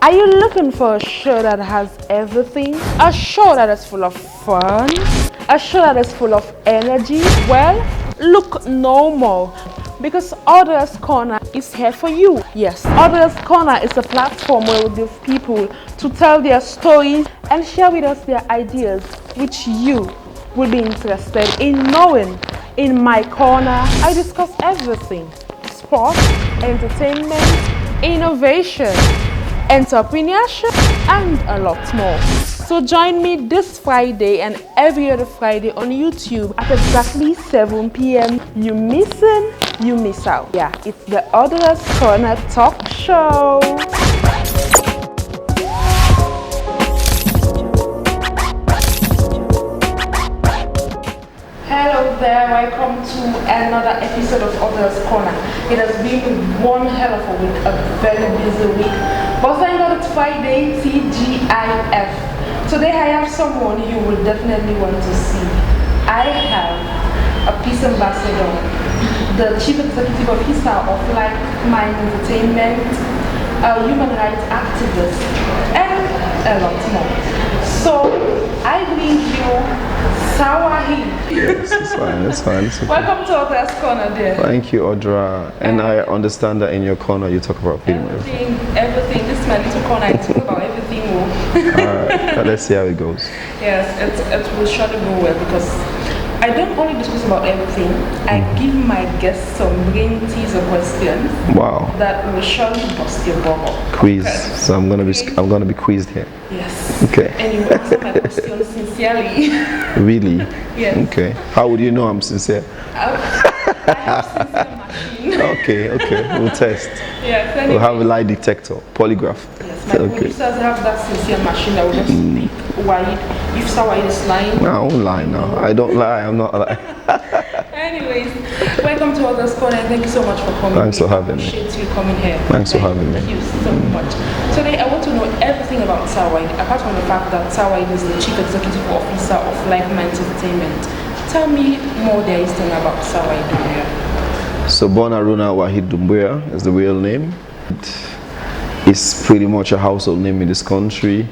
Are you looking for a show that has everything? A show that is full of fun? A show that is full of energy? Well, look no more, because Audra'S Corner is here for you. Yes, Audra'S Corner is a platform where we give people to tell their stories and share with us their ideas, which you will be interested in knowing. In my corner, I discuss everything: sports, entertainment, innovation, entrepreneurship, and a lot more. So join me this Friday and every other Friday on YouTube at exactly 7 p.m. You missing, you miss out. Yeah, it's the Audra'S Corner Talk Show. Hello there, welcome to another episode of Audra'S Corner. It has been one hell of a week, a very busy week. But thank God it's Friday, TGIF. Today I have someone you will definitely want to see. I have a peace ambassador, the Chief Executive Officer of Likeminds Entertainment, a human rights activist, and a lot more. So I bring you Sir Wahid. Yes, it's fine, it's fine. It's okay. Welcome to Audra'S Corner, dear. Thank you, Audra. And I understand that in your corner you talk about everything. Everything. This is my little corner. I talk about everything. Alright, let's see how it goes. Yes, it will surely go well, because I don't only discuss about everything. I give my guests some brain teaser questions. Wow. That will surely bust your bubble. Quiz. Okay. So I'm gonna be quizzed here. Yes. Okay. And you answer my questions sincerely. Really? Yes. Okay. How would you know I'm sincere? I have sincere machine. Okay. We'll test. Yes. Anyway. We'll have a lie detector, polygraph. Yes. My producers have that sincere machine that will just speak Wahid. If Sir Wahid is lying. No, I won't lie now. I don't lie. I'm not lying. Anyways, welcome to Audra'S Corner. Thank you so much for coming. Thanks for having me. Appreciate you coming here. Thanks for having me. Thank you so much. Today, I want to know everything about Sir Wahid, apart from the fact that Sir Wahid is the Chief Executive Officer of Likeminds Entertainment. Tell me more there is thing about Sir Wahid Dumbuya. So born Aruna Wahid Dumbuya is the real name. It's pretty much a household name in this country.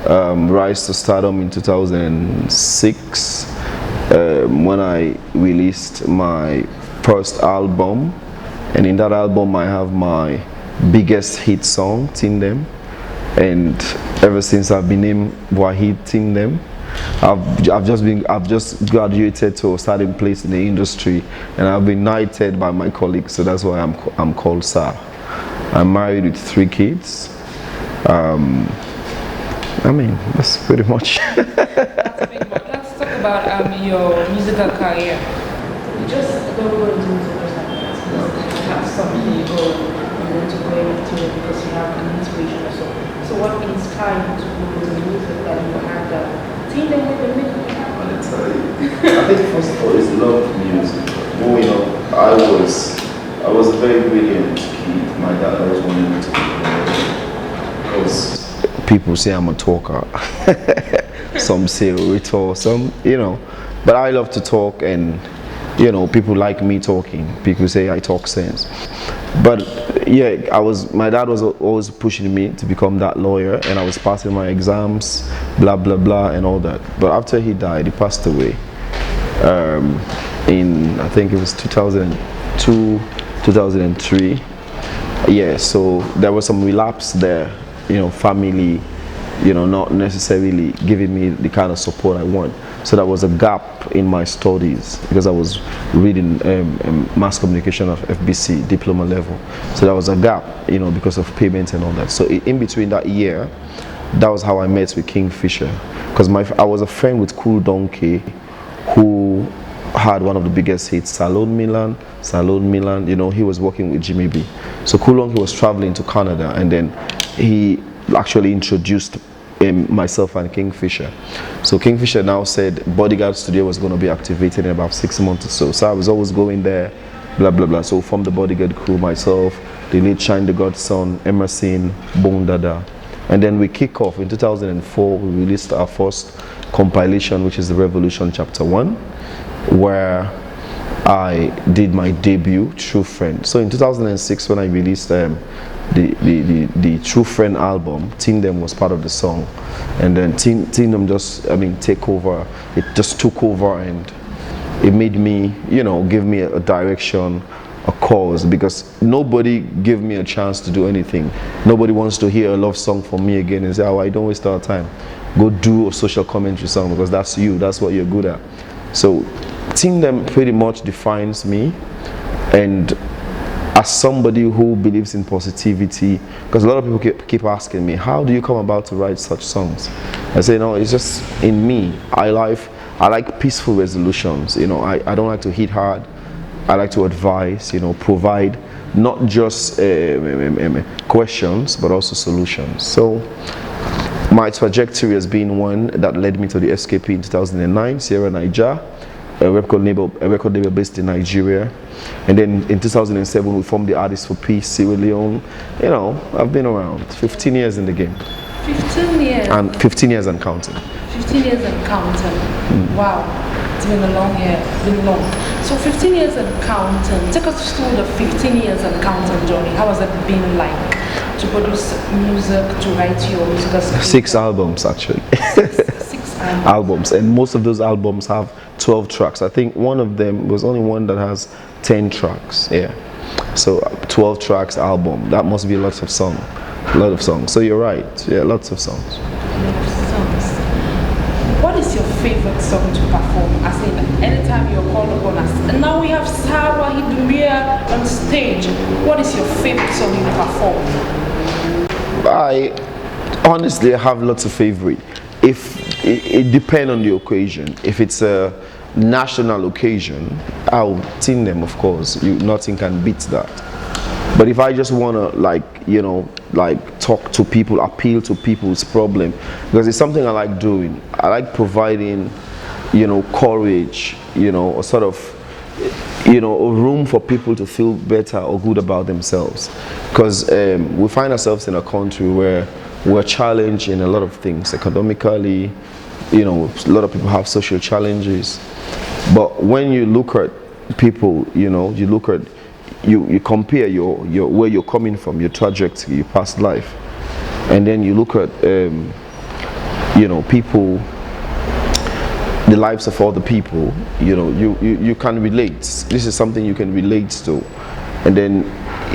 Rise to stardom in 2006 when I released my first album, and in that album I have my biggest hit song, Tindem, and ever since I've been named Wahid Tindem. I've just graduated to a starting place in the industry, and I've been knighted by my colleagues, so that's why I'm called Sir. I'm married with 3 kids. I mean, that's pretty much. That's pretty much. Let's talk about your musical career. Just don't go into music just like that. You have something you want to go into it because you have an inspiration or so. So what inspired you to go into music that you had that team that with the music? I think first of all, it's love music. Growing up, I was a very brilliant kid. My dad always wanted me to be a because people say I'm a talker. Some say a rhetor, some, but I love to talk, and people like me talking. People say I talk sense. But yeah, my dad was always pushing me to become that lawyer, and I was passing my exams, blah blah blah and all that. But after he died, he passed away in, I think it was 2002, 2003. Yeah, so there was some relapse there, family, not necessarily giving me the kind of support I want. So there was a gap in my studies because I was reading mass communication of FBC diploma level. So there was a gap, because of payments and all that. So in between that year, that was how I met with Kingfisher, because I was a friend with Cool Donkey, who had one of the biggest hits, Salon Milan. He was working with Jimmy B. So Cool Donkey was traveling to Canada, and then he actually introduced myself and Kingfisher. So Kingfisher now said Bodyguard Studio was going to be activated in about 6 months or so. So I was always going there, blah blah blah. So from the Bodyguard crew, myself, the late Shine the Godson, Emerson, Bone Dada, and then we kick off in 2004. We released our first compilation, which is the Revolution Chapter 1, where I did my debut, True Friend. So in 2006, when I released the True Friend album, Them was part of the song, and then Them just, I mean, take over. It just took over, and it made me, you know, give me a direction, a cause, because nobody gave me a chance to do anything. Nobody wants to hear a love song from me again and say, oh, I don't waste our time. Go do a social commentary song, because that's you, that's what you're good at. So Them pretty much defines me, and as somebody who believes in positivity, because a lot of people keep asking me, how do you come about to write such songs? I say, no, it's just in me. I like peaceful resolutions. You know, I don't like to hit hard. I like to advise, you know, provide not just questions, but also solutions. So my trajectory has been one that led me to the SKP in 2009, Sierra Niger, a record label based in Nigeria. And then in 2007, we formed the Artists for Peace, Sierra Leone. You know, I've been around 15 years in the game. 15 years? And 15 years and counting. 15 years and counting. Wow, it's been a long year, been long. So 15 years and counting. Take us through the 15 years and counting journey. How has it been like to produce music, to write your music? 6 albums actually. 6 albums, and most of those albums have 12 tracks. I think one of them was only one that has 10 tracks. Yeah, so 12 tracks album. That must be lots of songs. A lot of songs. So you're right. Yeah, lots of songs. What is your favorite song to perform? As in, anytime you're called upon us. And now we have Sir Wahid Dumbuya on stage. What is your favorite song you perform? I honestly have lots of favorite. If it depends on the occasion. If it's a national occasion, I'll sing them, of course. Nothing can beat that. But if I just want to, like, you know, like talk to people, appeal to people's problem, because it's something I like doing. I like providing, you know, courage, you know, a sort of, you know, a room for people to feel better or good about themselves. Because we find ourselves in a country where we're challenged in a lot of things, economically, you know, a lot of people have social challenges. But when you look at people, you know, you look at, you compare your where you're coming from, your trajectory, your past life, and then you look at you know, people, the lives of other people, you know, you can relate. This is something you can relate to. And then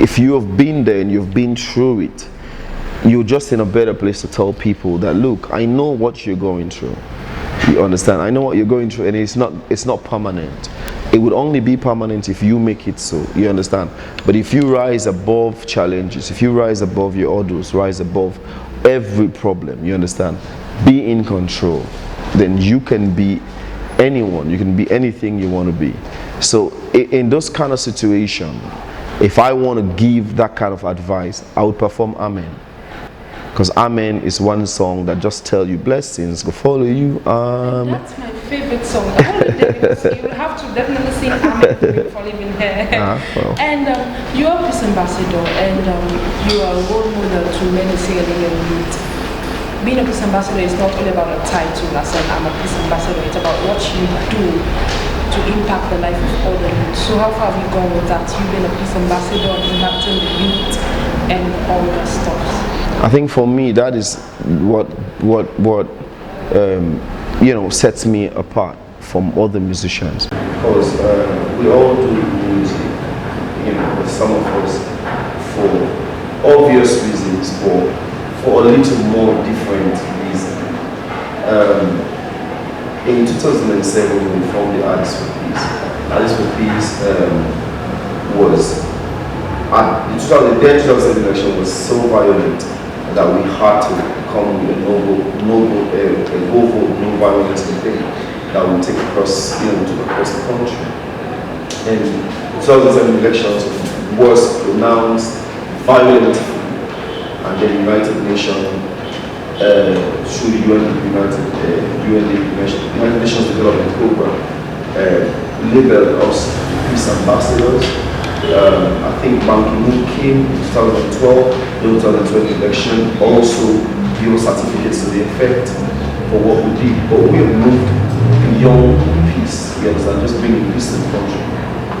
if you have been there and you've been through it, you're just in a better place to tell people that, look, I know what you're going through. You understand? I know what you're going through, and it's not permanent. It would only be permanent if you make it so. You understand? But if you rise above challenges, if you rise above your orders, rise above every problem, you understand? Be in control. Then you can be anyone. You can be anything you want to be. So in those kind of situations, if I want to give that kind of advice, I would perform Amen. Because Amen is one song that just tells you blessings will follow you. That's my favorite song. The whole day, you will have to definitely sing Amen before leaving here. Well. And you are peace ambassador, and you are a role model to many Sierra Leone youth. Being a peace ambassador is not only about a title as an I'm a peace ambassador. It's about what you do to impact the life of other youth. So how far have you gone with that? You've been a peace ambassador, impacting the youth and all that stuff. I think for me that is what you know, sets me apart from other musicians. Because we all do music, you know, but some of us for obvious reasons, for a little more different reason. In 2007, we formed the Artists for Peace. Artists for Peace was the 2007 election was so violent that we had to come with a go vote, no violence campaign that we take across, you know, across the country. And 2007 elections was pronounced violent, and the United Nations, through the United Nations Development Program, labeled us peace ambassadors. I think Ban Ki-moon came in 2012, the 2020 election, also gave certificates to the effect for what we did. But we have moved beyond peace, you understand, just bringing peace to the country,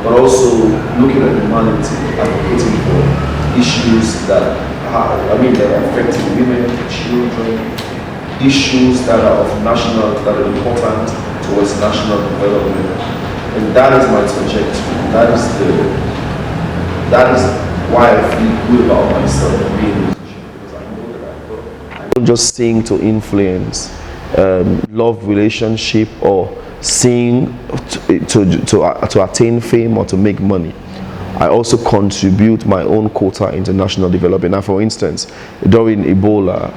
but also looking at humanity, advocating for issues that affect women, children, issues that are that are important towards national development. And that is my trajectory. That is why I feel good about myself being a musician, because I know that I don't just sing to influence love relationship or sing to attain fame or to make money. I also contribute my own quota into national development. Now, for instance, during Ebola,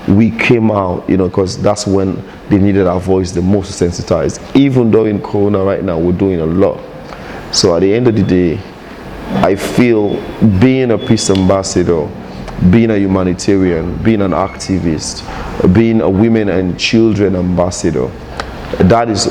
we came out, because that's when they needed our voice the most sensitized. Even during Corona right now, we're doing a lot. So at the end of the day, I feel being a peace ambassador, being a humanitarian, being an activist, being a women and children ambassador, that is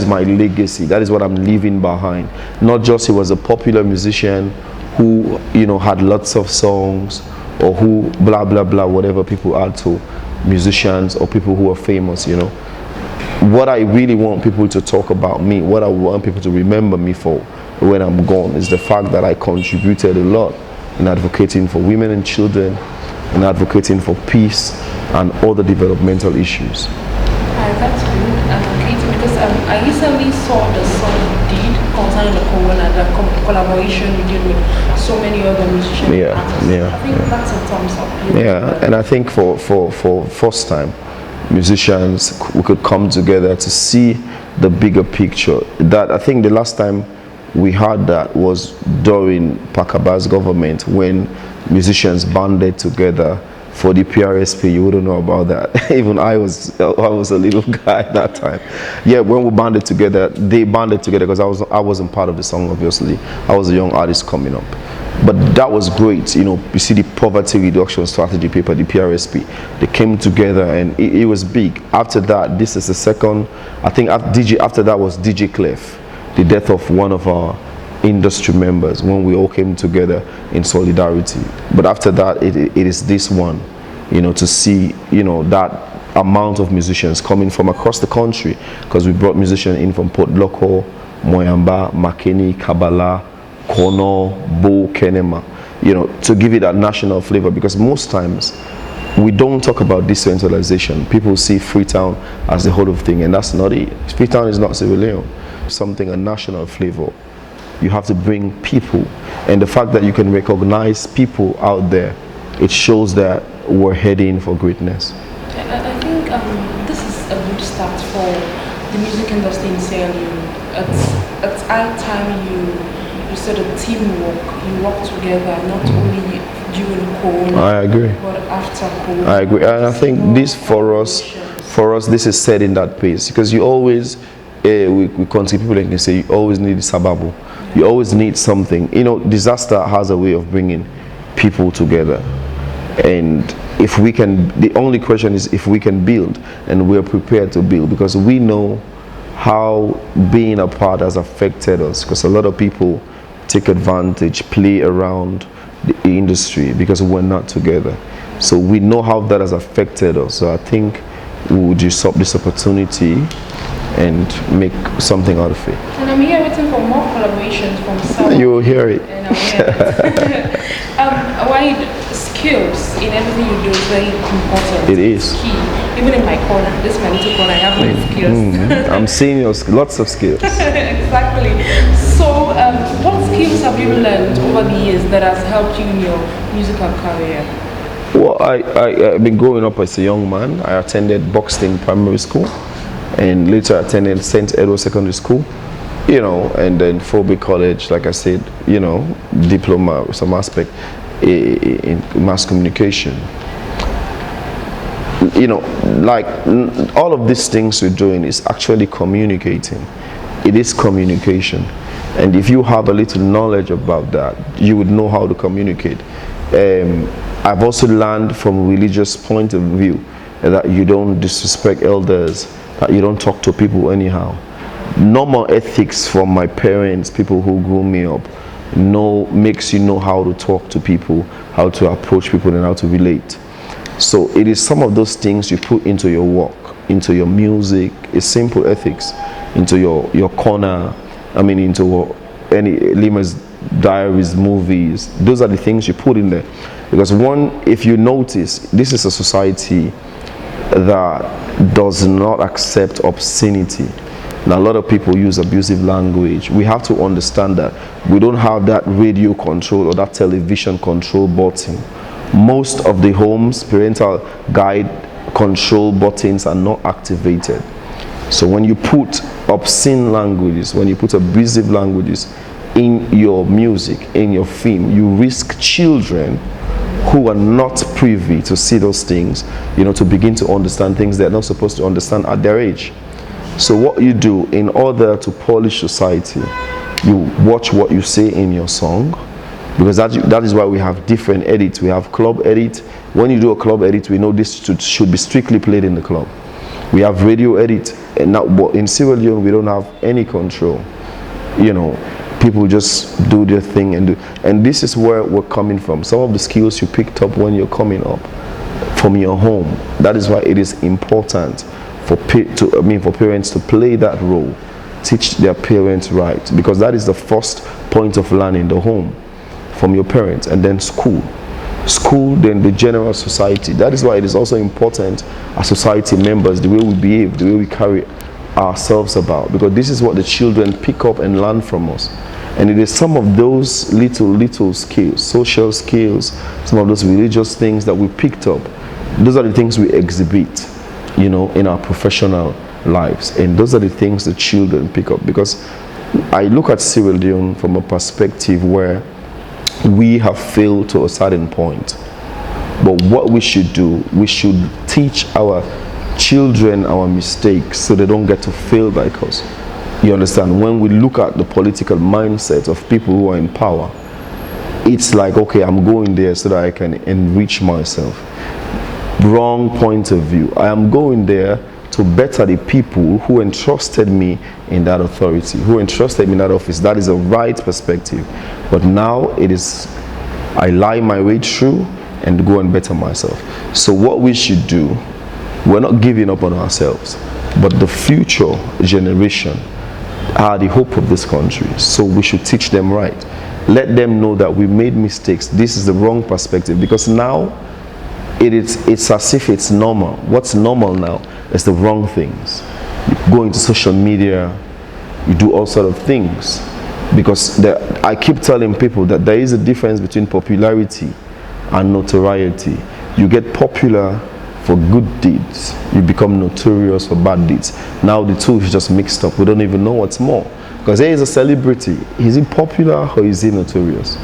my legacy. That is what I'm leaving behind. Not just he was a popular musician who, had lots of songs, or who blah blah blah, whatever people add to musicians or people who are famous. What I really want people to talk about me, what I want people to remember me for when I'm gone, is the fact that I contributed a lot in advocating for women and children, in advocating for peace and other developmental issues. That's good, advocating, because I recently saw the song you did concerning the corona, the collaboration you did with so many other musicians. Yeah. I think that's a thumbs up. Yeah, and I think for first time, musicians, we could come together to see the bigger picture. That I think the last time we had that was during Pakaba's government, when musicians banded together for the PRSP. You wouldn't know about that. Even I was a little guy at that time. Yeah, when we banded together, they banded together because I wasn't part of the song, obviously. I was a young artist coming up. But that was great. You see the poverty reduction strategy paper, the PRSP, they came together and it was big. After that, this is the second, I think after that was DJ Clef, the death of one of our industry members, when we all came together in solidarity. But after that, it is this one, to see, that amount of musicians coming from across the country, because we brought musicians in from Port Loko, Moyamba, Makeni, Kabbalah, Kono, Bo, Kenema, to give it that national flavor, because most times we don't talk about decentralization. People see Freetown as the whole of thing, and that's not it. Freetown is not Sierra Leone. Something, a national flavor. You have to bring people, and the fact that you can recognize people out there, it shows that we're heading for greatness. I think this is a good start for the music industry in Sierra Leone. It's high time you sort of teamwork, you work together, not only during Corona, I agree, but after Corona. I agree, and I think this for us, this is setting that pace, because you always, we consider people and they say you always need sababu. You always need something. Disaster has a way of bringing people together. And if we can, the only question is if we can build, and we're prepared to build, because we know how being apart has affected us, because a lot of people take advantage, play around the industry because we're not together. So we know how that has affected us. So I think we would use up this opportunity and make something out of it. And I'm here waiting for more collaborations from someone. You will hear it. And I'll hear it. Wahid, skills in everything you do is very important. It is. Key. Even in my corner, this is my little corner, I have my skills. I'm seeing lots of skills. Exactly. So, what skills have you learned over the years that has helped you in your musical career? Well, I've been growing up as a young man. I attended Buxton Primary School, and later attended St. Edward Secondary School, and then Phoebe College, like I said, diploma, some aspect in mass communication. Like all of these things we're doing is actually communicating. It is communication. And if you have a little knowledge about that, you would know how to communicate. I've also learned from a religious point of view that you don't disrespect elders, that you don't talk to people anyhow. Normal ethics from my parents, people who grew me up, makes you know how to talk to people, how to approach people, and how to relate. So it is some of those things you put into your work, into your music. It's simple ethics, into your corner. Into any Lima's diaries, movies. Those are the things you put in there. Because one, if you notice, this is a society that does not accept obscenity. Now, a lot of people use abusive language. We have to understand that we don't have that radio control or that television control button. Most of the homes, parental guide control buttons are not activated. So when you put obscene languages, when you put abusive languages in your music, in your film, you risk children who are not privy to see those things, to begin to understand things they're not supposed to understand at their age. So what you do in order to polish society, you watch what you say in your song, because that is why we have different edits. We have club edit. When you do a club edit, we know this should be strictly played in the club. We have radio edit, and now in Sierra Leone we don't have any control. People just do their thing and this is where we're coming from. Some of the skills you picked up when you're coming up from your home. That is why it is important for parents to play that role, teach their parents right, because that is the first point of learning, the home, from your parents, and then school, then the general society. That is why it is also important as society members, the way we behave, the way we carry ourselves about, because this is what the children pick up and learn from us. And it is some of those little skills, social skills, some of those religious things that we picked up. Those are the things we exhibit, in our professional lives. And those are the things the children pick up. Because I look at Sierra Leone from a perspective where we have failed to a certain point. But what we should do, we should teach our children our mistakes so they don't get to fail like us. You understand? When we look at the political mindset of people who are in power, it's like, okay, I'm going there so that I can enrich myself. Wrong point of view. I am going there to better the people who entrusted me in that authority, who entrusted me in that office. That is a right perspective. But now it is, I lie my way through and go and better myself. So what we should do, we're not giving up on ourselves, but the future generation are the hope of this country. So we should teach them right. Let them know that we made mistakes. This is the wrong perspective, because now it's as if it's normal. What's normal now is the wrong things. You go into social media, you do all sort of things, because I keep telling people that there is a difference between popularity and notoriety. You get popular for good deeds, you become notorious for bad deeds. Now the two is just mixed up. We don't even know what's more, because he is a celebrity. Is he popular or is he notorious?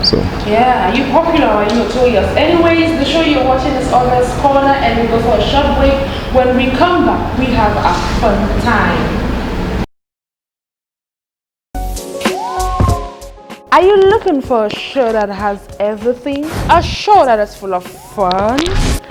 So yeah, are you popular or are you notorious? Anyways, the show you're watching is Audra'S Corner, and we go for a short break. When we come back, we have a fun time. Are you looking for a show that has everything? A show that is full of fun?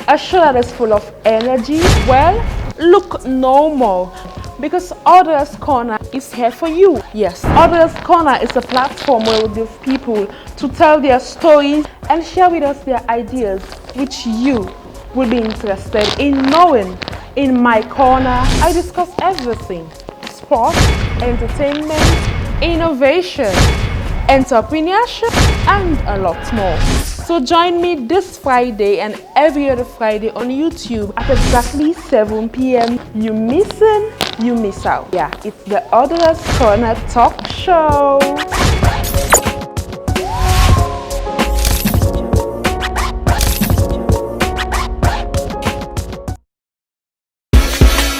A show that is full of energy? Well, look no more, because Audra'S Corner is here for you. Yes, Audra'S Corner is a platform where we give people to tell their stories and share with us their ideas, which you will be interested in knowing. In my corner, I discuss everything: sports, entertainment, innovation, entrepreneurship, and a lot more. So join me this Friday and every other Friday on YouTube at exactly 7 p.m. You missing, you miss out. Yeah, it's the Audra'S Corner Talk Show.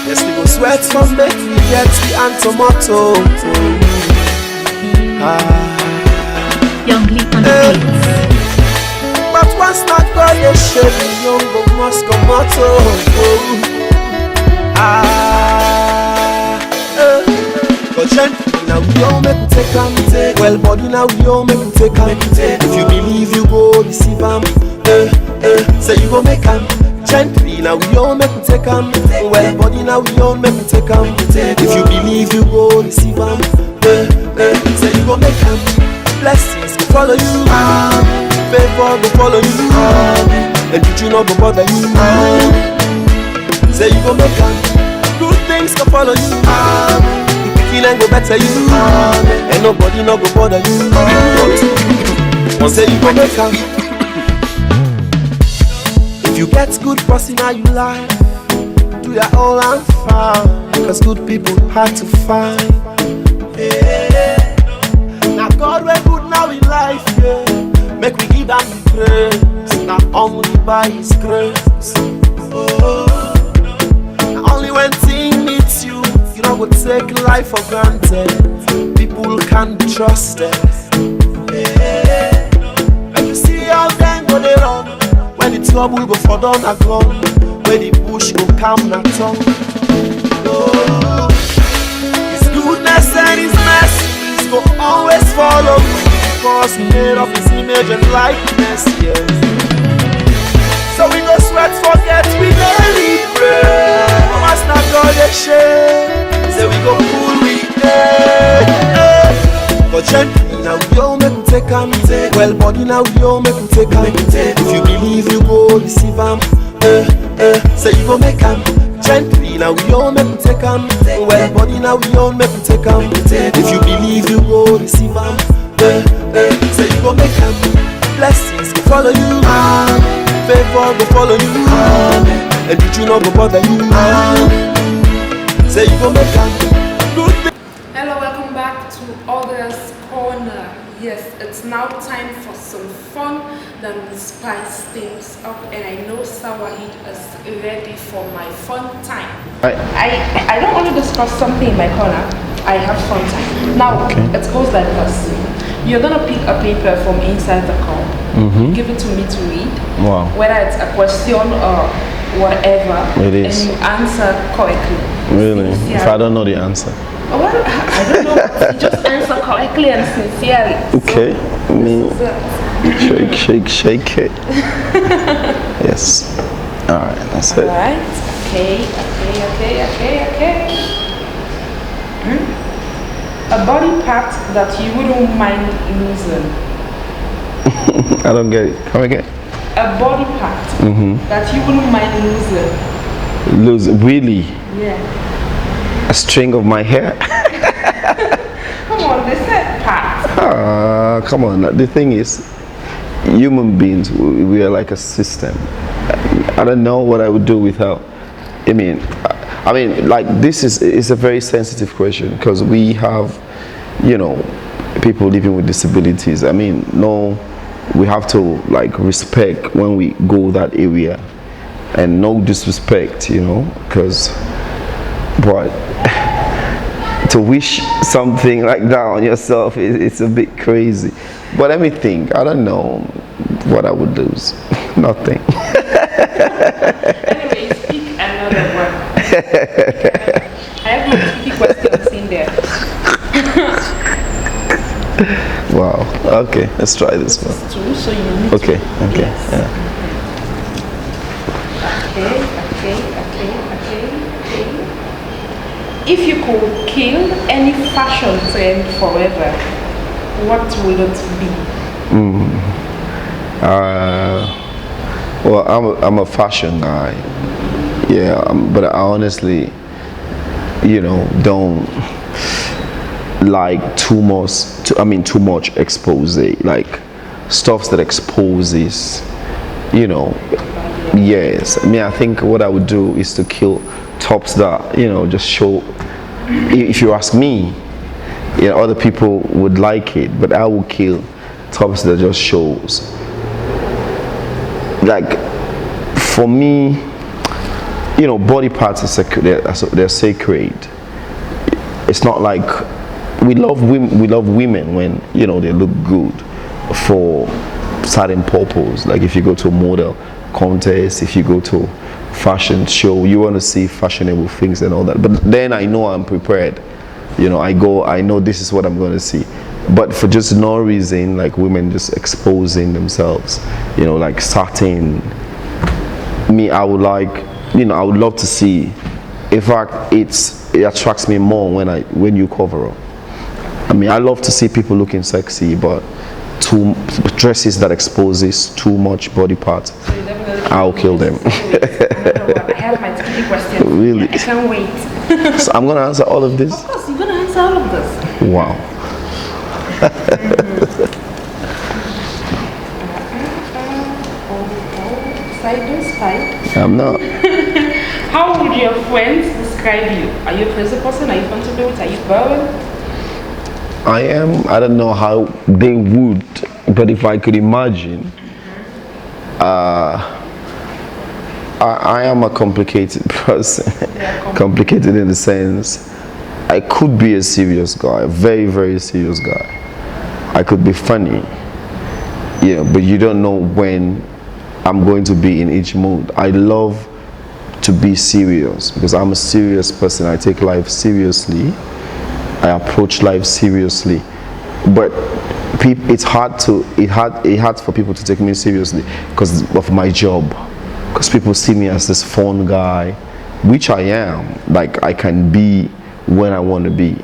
Yes, we go sweat from make we get the and tomato. Young Leap on the beats. But once not God, they show me young go must come out. Go gently now, we all make we take am. Well, body now, we all make we take am. If you believe, you go receive am. Say you go make am. Gently now, we all make we take am. Well, body now, we all make we take am. If you believe, you go receive am. Say you go make am. Blessings go follow you, favor go follow you, and did you not go bother you? Say you go make am. Good things go follow you, everything and go better you. And nobody no go bother you. One day you go make am. If you get good person how you life, do your all and find. Cause good people hard to find. Yeah. Now God we're good now in life, yeah. Make we give them the praise. Not only by His grace. Oh. Now only when thing meets you, you know, go take life for granted. People can be trusted. Yeah. And you see how them go they run. When the trouble go for down a gun. When the bush go calm na tongue. Oh. His goodness and His mercy go always follow me. Because He made of His image and likeness, yes. So we go sweat, forget, we daily pray. Mama's not God they share. Say we go cool, we but gently now we all make we take am. Well body now we all make we take am. If you believe you go receive am. Say you go make am. Gently now we all make we take am. Well body now we all make we take am. If you believe you go receive am. Say you go make am. Blessings go follow you. Favor go follow you. And did you not go bother you? Say you go make am. Good. Hello, welcome back to Audra'S Corner. Yes, it's now time for some fun. Then we spice things up, and I know Sir Wahid is ready for my fun time. I don't want to discuss something in my corner. I have fun time. Now, it goes like this. You're going to pick a paper from inside the cup, give it to me to read, whether it's a question or whatever, it is. And you answer correctly. Really? If I don't know the answer? Well, I don't know. You just answer correctly and sincerely. Okay. Shake it. Yes. Alright, that's it. Alright. Okay. A body part that you wouldn't mind losing. I don't get it. Come again. A body part that you wouldn't mind losing. Lose? Really? Yeah. A string of my hair? Come on, they said part. Come on. The thing is, human beings, we are like a system. I don't know what I would do without. I mean, like this is a very sensitive question because we have, you know, people living with disabilities. I mean, no, we have to like respect when we go that area, and no disrespect, you know, because, but to wish something like that on yourself, it's a bit crazy. But let me think. I don't know what I would lose. Nothing. Anyway, speak another one. I have no tricky questions in there. Wow. Okay, let's try this one. Two, so you need Okay. Yes. Yeah. Okay. If you could kill any fashion trend forever, what would it be? Well, I'm a fashion guy. Yeah, but I honestly, you know, don't like too much expose, like stuff that exposes, you know. Yes, I mean, I think what I would do is to kill tops that, you know, just show. If you ask me, you know, other people would like it, but I will kill tops that just shows. Like, for me, you know, body parts are sacred. They're sacred. It's not like we love women when, you know, they look good for certain purpose. Like if you go to a model contest, if you go to fashion show, you want to see fashionable things and all that. But then I know I'm prepared. You know, I know this is what I'm going to see. But for just no reason, like women just exposing themselves, you know, like starting. Me, I would like, you know, I would love to see. In fact, it attracts me more when you cover up. I mean, I love to see people looking sexy, but dresses that exposes too much body parts, I'll kill them. I have my tricky question. Really? I can't wait. So I'm gonna answer all of this. Of course, you're gonna answer answer all of this. Wow. I'm not. How would your friends describe you? Are you a crazy person? Are you fun to be with? Are you boring? I am. I don't know how they would, but if I could imagine, I am a complicated person. Complicated in the sense, I could be a serious guy, a very, very serious guy. I could be funny, you know, but you don't know when I'm going to be in each mood. I love to be serious because I'm a serious person. I take life seriously. I approach life seriously, but it's hard for people to take me seriously because of my job. Because people see me as this fun guy, which I am. Like I can be when I want to be.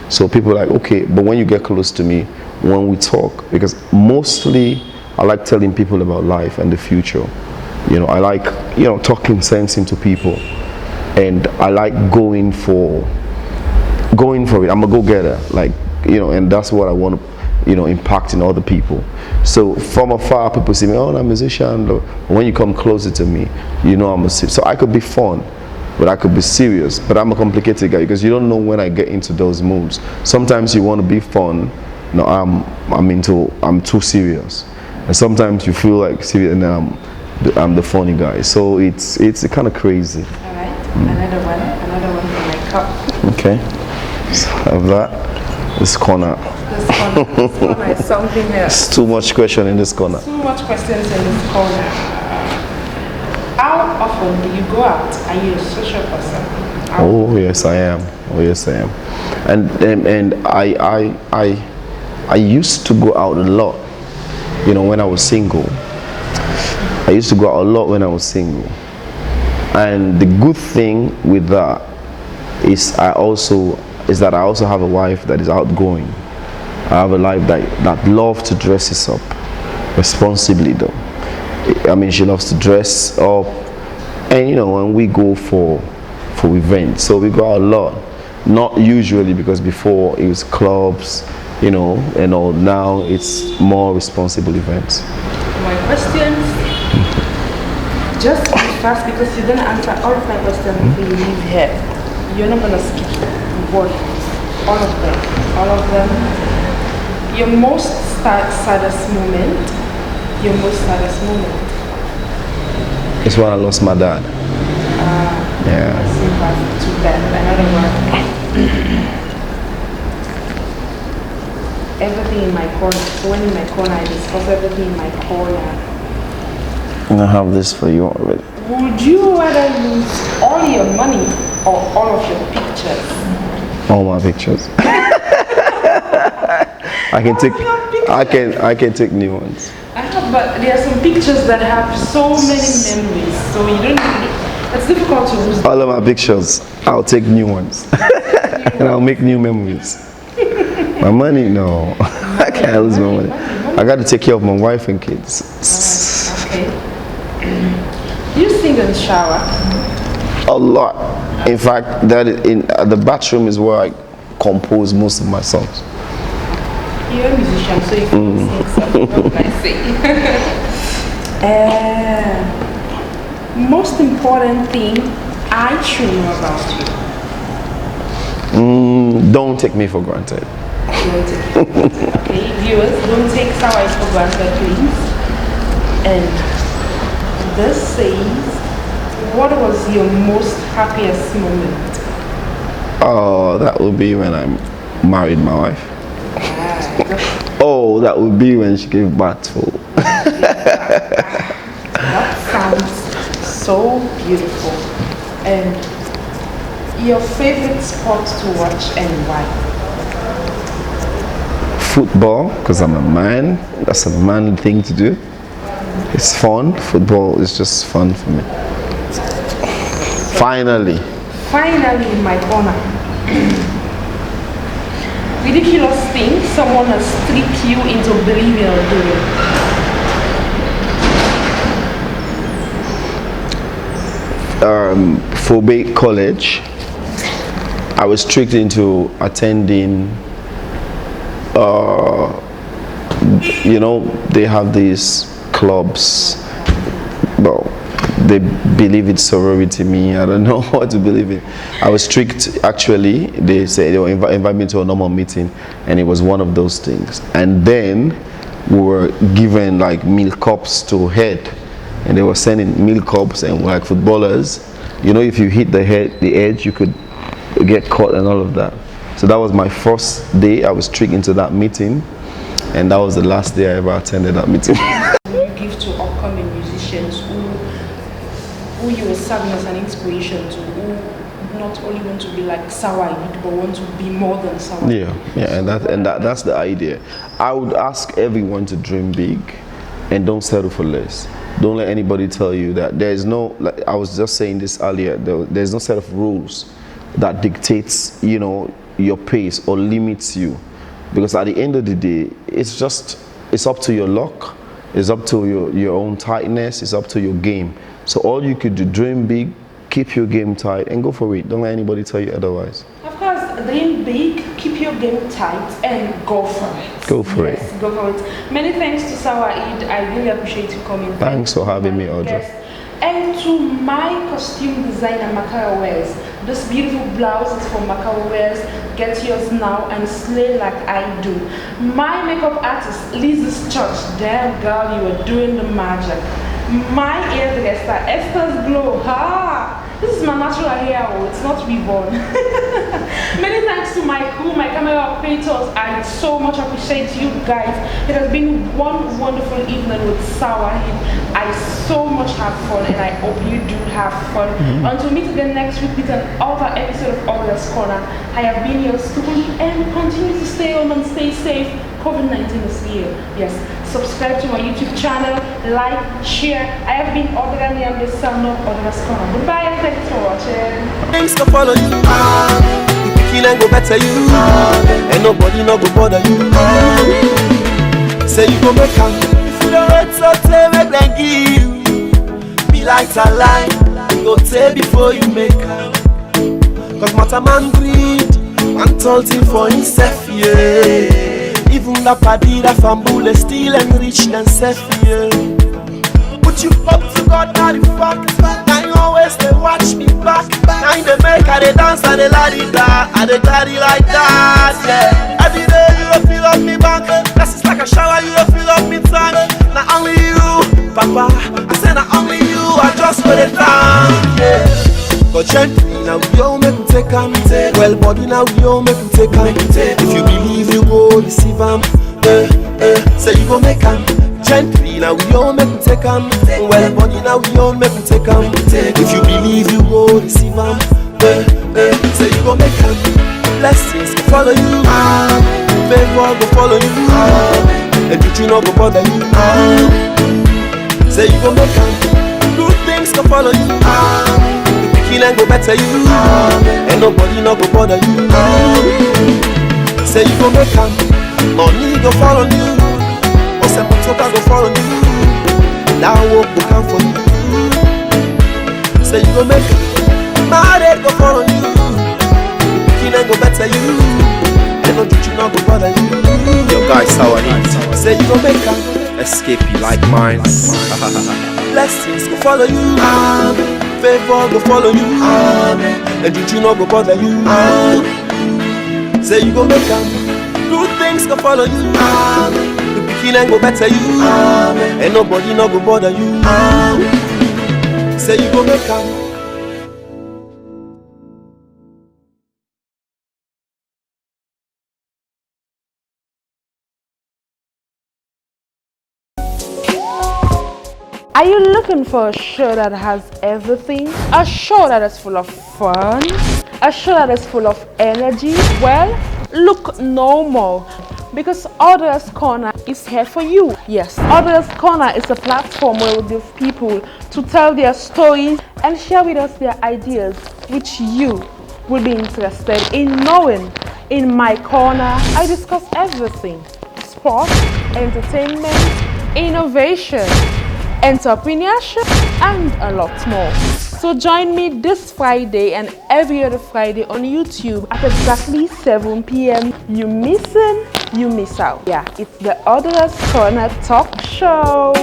So people are like, okay, but when you get close to me, when we talk, because mostly I like telling people about life and the future. You know, I like, you know, talking sense into people, and I like going for it. I'm a go-getter, like, you know, and that's what I want to, you know, impact in other people. So from afar, people see me, oh, I'm a musician. When you come closer to me, you know I'm a serious. So I could be fun, but I could be serious. But I'm a complicated guy because you don't know when I get into those moods. Sometimes you want to be fun. No, I'm too serious. And sometimes you feel like serious, and then I'm the funny guy. So it's kind of crazy. All right, another one for my cup. Okay, so I have that. This corner. This corner is something else. It's too much question in this corner. Too much questions in this corner. How often do you go out? Are you a social person? Oh yes, I am. Oh yes, I am. And I used to go out a lot. You know, when I was single. I used to go out a lot when I was single. And the good thing with that is that I also have a wife that is outgoing. I have a wife that loves to dress us up responsibly though. I mean, she loves to dress up, and you know, when we go for events, so we go out a lot. Not usually, because before it was clubs, you know, and all. Now it's more responsible events. My questions, just be fast because you didn't answer all of my questions before you leave here. You're not gonna skip one. All of them. Your most saddest moment. Your most saddest moment. It's when I lost my dad. Yeah. Too bad. Another one. Everything in my corner. So when in my corner, I discuss everything in my corner. And I have this for you already. Would you rather lose all your money or all of your pictures? All my pictures. I can take new ones. I have, but there are some pictures that have so many memories, so you don't. It's difficult to lose. All of my pictures, I'll take new ones, and I'll make new memories. My money, no, I can't lose my money. I got to take care of my wife and kids. Okay. Do you sing in the shower? A lot. In fact, the bathroom is where I compose most of my songs. You're a musician, so you can sing something. What can I say? Most important thing I should know about you. Don't take me for granted. Don't take it for granted. Okay, viewers, don't take Sawai for granted, please. And this says, what was your most happiest moment? Oh, that would be when I married my wife. Oh, that would be when she gave birth to. That sounds so beautiful. And your favorite sport to watch and why? Football, because I'm a man. That's a manly thing to do. It's fun. Football is just fun for me. Finally in my corner. Ridiculous thing someone has tricked you into believing or doing. Phobic college, I was tricked into attending. You know, they have these clubs. Well, they believe it's sorority. Me, I don't know what to believe in. I was tricked. Actually, they said they were invite me to a normal meeting, and it was one of those things. And then we were given like meal cups to head, and they were sending meal cups, and like footballers, you know, if you hit the edge, you could get caught and all of that. So that was my first day. I was tricked into that meeting, and that was the last day I ever attended that meeting. You give to upcoming musicians who you are serving as an inspiration to, who not only want to be like Sir Wahid, but want to be more than Sir Wahid. Yeah, and that's the idea. I would ask everyone to dream big, and don't settle for less. Don't let anybody tell you that there's no. Like I was just saying this earlier. There's no set of rules that dictates, you know, your pace or limits you, because at the end of the day, it's up to your luck, it's up to your own tightness, it's up to your game. So all you could do, dream big, keep your game tight, and go for it. Don't let anybody tell you otherwise. Of course, dream big, keep your game tight, and go for it. Go for it. Go for it. Many thanks to Sir Wahid. I really appreciate you coming. Thanks for having me, Audra. And to my costume designer, Audra'S, this beautiful blouse is from Audra'S. Get yours now and slay like I do. My makeup artist, Liz's Church. Damn girl, you are doing the magic. My hairdresser, Esther's Glow. Ha! This is my natural hair, it's not reborn. Many thanks to my crew, my camera operators. I so much appreciate you guys. It has been one wonderful evening with Sir Wahid. I so much have fun, and I hope you do have fun. Until meet again next week with another episode of Audra'S Corner. I have been your student, and continue to stay home and stay safe. COVID-19 is here. Yes. Subscribe to my YouTube channel, like, share. I have been Audra, and I'm the son of Audra'S Corner. Goodbye and thanks for watching. Things can follow you. The picking and go better you. And nobody no go bother you. Say you go make am. If you don't wait so tell me then give you. Be like a line. Go tell before you make am. Cause matter man greed. Man told him for himself, yeah. Even the party that fambule still enrich themself, yeah. Put you up to God, not the fuck. Now you always they watch me back. Now they make I they dance and they la-di-da, and they daddy like that, yeah. Every day you don't fill up me bank. That's just like a shower, you don't fill up me tank. Not only you, Papa, I say not only you, I just for the tank, yeah. Go gently, now we all make you take am. Well body, now we all make you take am. If you believe you go receive am. Say you go make am. Gently, now we all make you take am. Well body, now we all make you take am. If you believe you go receive am. Say you go make am. Blessings go follow you. Favor go follow you. And you no go bother you. Say you go make am. Good things go follow you. And go better you, and nobody no go bother you. Say you go make am, money go follow you, or say motor go follow you. Now work go come for you. Say you go make am, married go follow you, and go better you, and no juju no go bother you. Yo guys, Sir Wahid. Say you go make am, Escape you like minds. blessings go follow you. Favor go follow you, and you no go bother you. Say you go make am, good things go follow you. The beginning go better you, and nobody no go bother you. Say you go make am. Are you looking for a show that has everything? A show that is full of fun? A show that is full of energy? Well, look no more, because Audra'S Corner is here for you. Yes, Audra'S Corner is a platform where we give people to tell their stories and share with us their ideas, which you will be interested in knowing. In my corner, I discuss everything: sport, entertainment, innovation, entrepreneurship, and a lot more. So join me this Friday and every other Friday on YouTube at exactly 7 p.m. You missing, you miss out. Yeah, it's the Audra'S Corner Talk Show.